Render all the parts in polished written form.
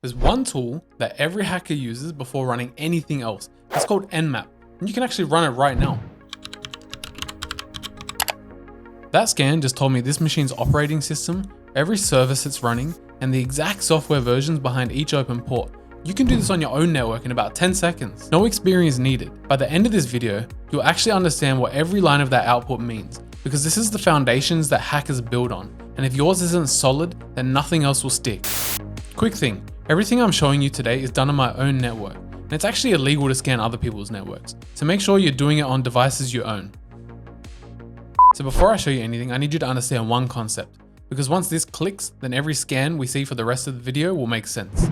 There's one tool that every hacker uses before running anything else. It's called Nmap, and you can actually run it right now. That scan just told me this machine's operating system, every service it's running, and the exact software versions behind each open port. You can do this on your own network in about 10 seconds. No experience needed. By the end of this video, you'll actually understand what every line of that output means, because this is the foundations that hackers build on, and if yours isn't solid, then nothing else will stick. Quick thing, everything I'm showing you today is done on my own network, and it's actually illegal to scan other people's networks, so make sure you're doing it on devices you own. So before I show you anything, I need you to understand one concept, because once this clicks, then every scan we see for the rest of the video will make sense.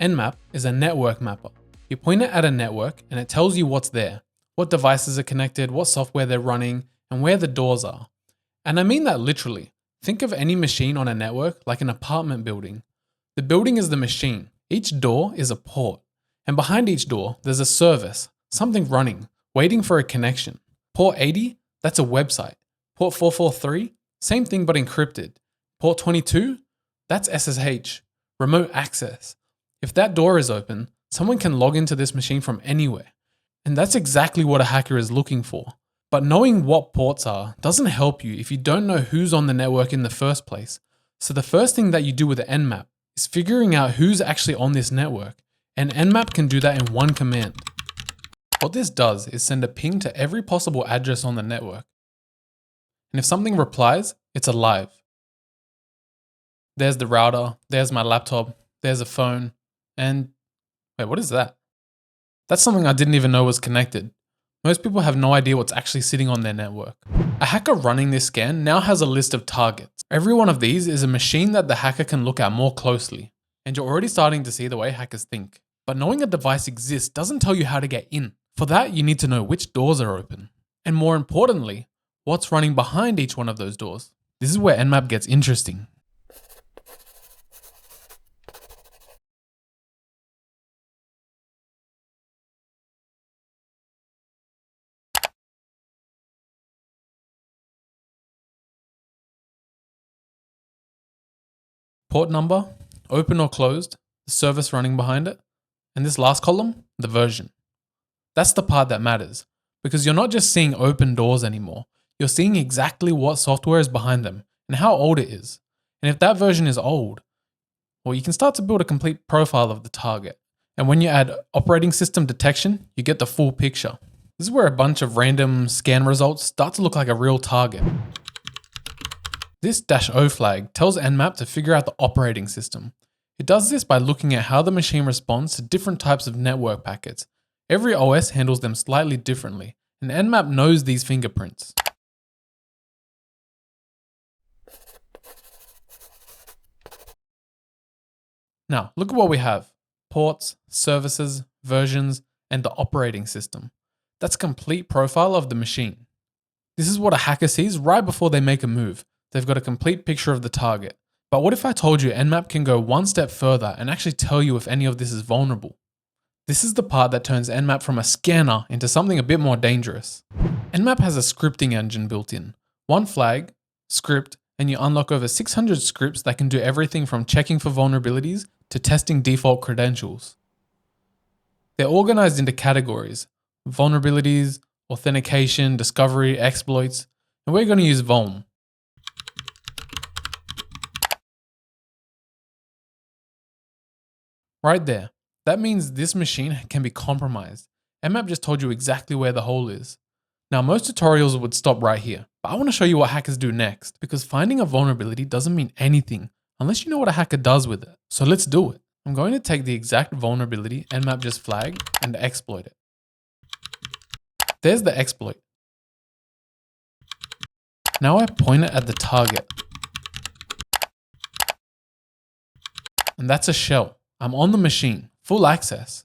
Nmap is a network mapper. You point it at a network and it tells you what's there, what devices are connected, what software they're running, and where the doors are. And I mean that literally. Think of any machine on a network like an apartment building. The building is the machine. Each door is a port. And behind each door, there's a service, something running, waiting for a connection. Port 80, that's a website. Port 443, same thing but encrypted. Port 22, that's SSH, remote access. If that door is open, someone can log into this machine from anywhere. And that's exactly what a hacker is looking for. But knowing what ports are doesn't help you if you don't know who's on the network in the first place. So the first thing that you do with an Nmap is figuring out who's actually on this network. And Nmap can do that in one command. What this does is send a ping to every possible address on the network. And if something replies, it's alive. There's the router, there's my laptop, there's a phone, and wait, what is that? That's something I didn't even know was connected. Most people have no idea what's actually sitting on their network. A hacker running this scan now has a list of targets. Every one of these is a machine that the hacker can look at more closely. And you're already starting to see the way hackers think. But knowing a device exists doesn't tell you how to get in. For that, you need to know which doors are open. And more importantly, what's running behind each one of those doors. This is where Nmap gets interesting. Port number, open or closed, the service running behind it, and this last column, the version. That's the part that matters, because you're not just seeing open doors anymore, you're seeing exactly what software is behind them and how old it is. And if that version is old, well, you can start to build a complete profile of the target. And when you add operating system detection, you get the full picture. This is where a bunch of random scan results start to look like a real target. This -O flag tells Nmap to figure out the operating system. It does this by looking at how the machine responds to different types of network packets. Every OS handles them slightly differently, and Nmap knows these fingerprints. Now, look at what we have. Ports, services, versions, and the operating system. That's a complete profile of the machine. This is what a hacker sees right before they make a move. They've got a complete picture of the target. But what if I told you Nmap can go one step further and actually tell you if any of this is vulnerable? This is the part that turns Nmap from a scanner into something a bit more dangerous. Nmap has a scripting engine built in. One flag, script, and you unlock over 600 scripts that can do everything from checking for vulnerabilities to testing default credentials. They're organized into categories: vulnerabilities, authentication, discovery, exploits, and we're going to use vuln. Right there. That means this machine can be compromised. Nmap just told you exactly where the hole is. Now, most tutorials would stop right here, but I want to show you what hackers do next, because finding a vulnerability doesn't mean anything unless you know what a hacker does with it. So let's do it. I'm going to take the exact vulnerability Nmap just flagged and exploit it. There's the exploit. Now I point it at the target. And that's a shell. I'm on the machine, full access.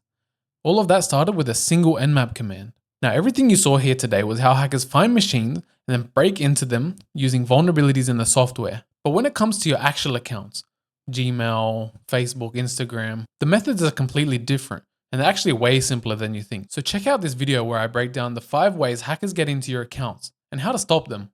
All of that started with a single Nmap command. Now, everything you saw here today was how hackers find machines and then break into them using vulnerabilities in the software. But when it comes to your actual accounts, Gmail, Facebook, Instagram, the methods are completely different and they're actually way simpler than you think. So check out this video where I break down the 5 ways hackers get into your accounts and how to stop them.